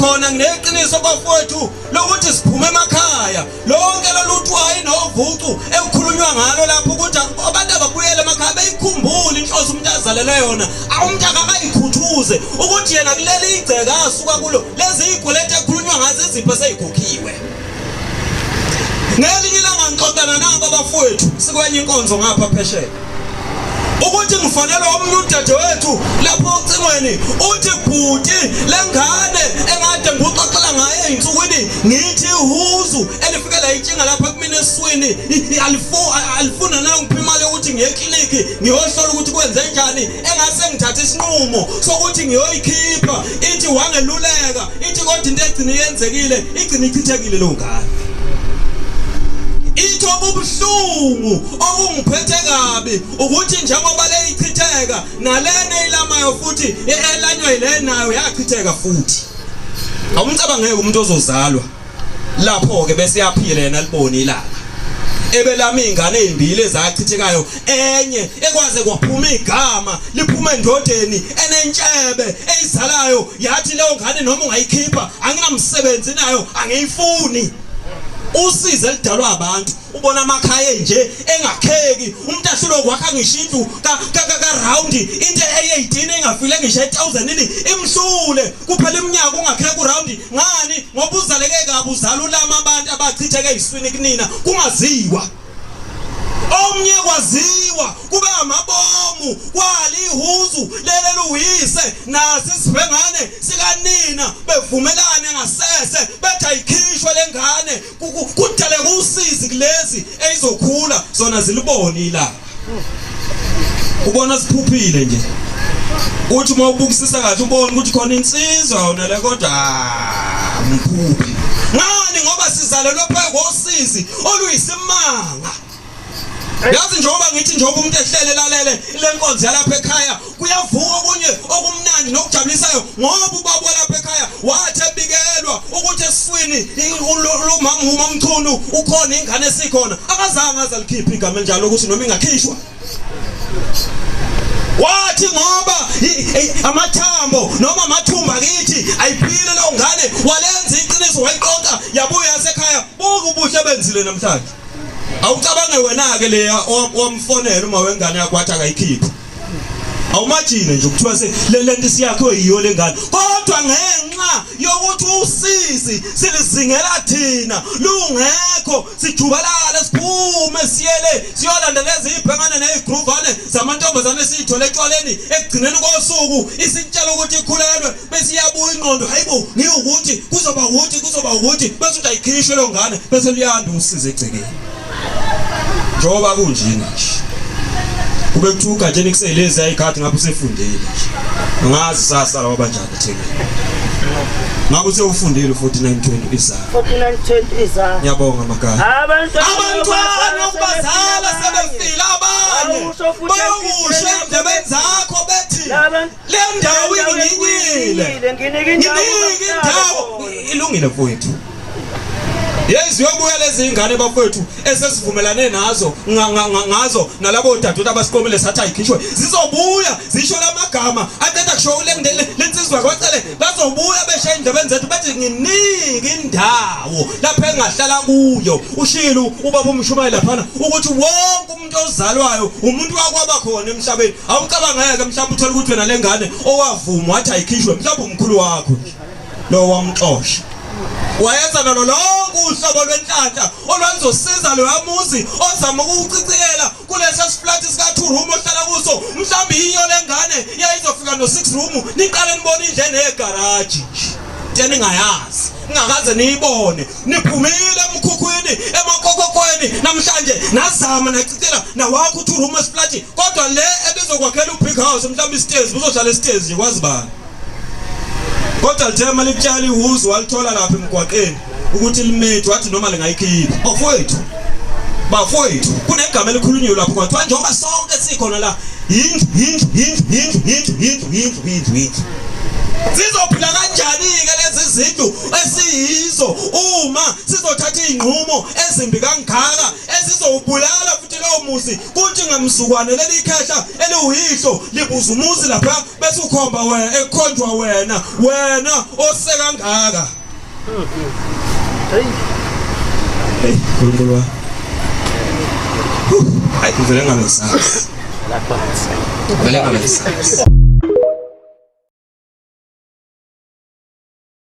khona ngineqiniso bafowethu lokuthi siphume emakhaya lonke loluthwayi novucu ekukhulunywa ngalo lapho ukuthi abantu ababuyele emakhaya beyikhumbule inhloso umuntu azalele yona umuntu akayikhuthuze ukuthi yena kuleli igceka asuka kulo lezi igolete ekukhulunywa ngazo izipho seyikhokhiwe. Ngelinye ilanga ngixoxana nabo abafowethu sikwenye inkonzo ngapha phesheya ukuthi ngifonela omunye udadewethu lapho ucingweni uthi bhuti lengane engade ngixoxela ngaye insukwini ngithi ihuzu elifikela inkinga lapha kumina eswini alifuna na ngipha imali ukuthi ngiye ekliniki ngiyohlola ukuthi kwenze njani engase ngithathe isinqumo sokuthi ngiyoyikhipha ithi wangeluleka ithi kodwa into egcina yenzekile igcina ichithekile lo ngane. Itho kubuhlungu okungiphethe kabi ukuthi njengoba leyichitheka nalena ilamayo futhi elanywa ile nayo yachitheka futhi. Awumcabangeke umuntu ozozalwa lapho ke bese yaphila yena libone ilanga. Ebelami ingane ezimbili ezachithekayo enye ekwaze kwaphuma igama liphuma endodeni enentshebe eyizalayo yathi leyo ngane noma ungayikhipha anginamsebenzi nayo angiyifuni. Usize lidalwa abantu ubona amakhaya nje engakheki umuntu ashulo kwakha ngishindlu ka round into e18 engafile ngisho 1000 ini imhlule kuphela iminyaka ungakheki uround ngani ngoba uzaleke kabi uzala ulama abantu abachitheke iswini kunina kungaziwa. Omnye kwaziwa kube amabomu kwali ihuzu lele luwise nasi sibengane sikanina bevumelane ngasese bethi ayikhishwe lengane kudale kusizi kulezi ezizokhula zona zilibone ilanga. Ubona siphuphile nje uthi mawubukisisa kahle ubone ukuthi khona insizwa yona le kodwa mphuphi ngani ngoba sizalelwe phe ngosizi oluyisimanga. Yazi njengoba ngithi njengoba umuntu ehlele lalele lenkonzo yalapha ekhaya kuyavuka okunye okumnandi nokujabulisayo ngoba ubaba lapha ekhaya wathi ebikelwa ukuthi eswini umama umchunu ukhona ingane esikhona akazange azalikhipha igama njalo ukuthi noma ingakhishwa. Wathi ngoba amathambo noma amathumba kithi ayiphile lo ngane walenza iqiniso wayiqonqa yabuya yasekhaya buku ubuhle benzile namhlanje. Awucabange wena ke leya wamfonela uma wengane yakwathi akayikhipha. Awumajine nje ukuthiwa le lento siyakho yiyo lengane kodwa ngenxa yokuthi usizi silizingela thina lungekho sijubalala siphume siyele siyolandela izibhengane nezigruvane zamantombazane esithole etshwaleni ekugcineni kosuku isitshela ukuthi ikhulelwe bese iyabuya ingqondo hayibo ngiyukuthi kuzoba ukuthi bese uthi ayikhishwe lo ngane bese liyanda usize egcekeni. Njoba kunjini nje kube kuthiwa ugatsheni kuselezi ayikhathi ngapha usefundile ngazi sasa laba banjani eThekwini ngabe usewufundile 4920 izana 4920 izana. Ngiyabonga magana abantwana ukubazala sebefile abanye bayusho endebeni zakho bethi le ndawo inginyile nginika indawo ilungile mfowethu. Yes yobuya lezi ingane bafowethu esesivumelane nazo ngazo nalabo dadodana abasikomele sathi ayikhishwe zizobuya zisho lamagama aqeda kusho lensizwa kwacele bazobuya besha indebeni zethu bethi nginika indawo lapha engahlala kuyo ushilo ubaba umshumayela laphana ukuthi wonke umuntu ozalwayo umuntu wakwaba khona emhlabeni. Awucabangeke mhlawumbe uthola ukuthi wena lengane owavuma wathi ayikhishwe mhlawumbe umkhulu wakho lo wamxosha wayenza nalo lonke uhlobo lwenhlanhla olwazosiza lo yamuzi ozama ukucicikela kulesi flat sika 2 room ohlala kuso mhlawumbe yiyo lengane yayizofika no 6 room niqale nibone indle negarage nje ningayazi ngakaze niyibone niphumile emkhukhwini emakokokweni namhlanje nazama nacicela nawakho 2 room flat kodwa le ebizokwakhela ubig house mhlawumbe istairs uzohlala istairs nje kwazi bani. Kodwa lithema likutshala ihuzu walithola lapha emgwaqeni ukuthi limethi wathi noma lingayikhipha. Bafowethu kunegama elikhulunywe lapho kwathiwa njengoba sonke sikhona la indlu zizophila kanjani ke lezi zinto esiyizo uma sizothatha izinqumo ezimbi kangaka ezizowubulala futhi lowo muzi kuthi ngamsukwane leli khehla eliwuyihlo libuza umuzi lapha bese ukhomba wena ekhonjwa wena oseka kangaka. Hey uNkulunkulu wami. Hayi ngivele ngabe ngisazi. Vele ngabe ngisazi.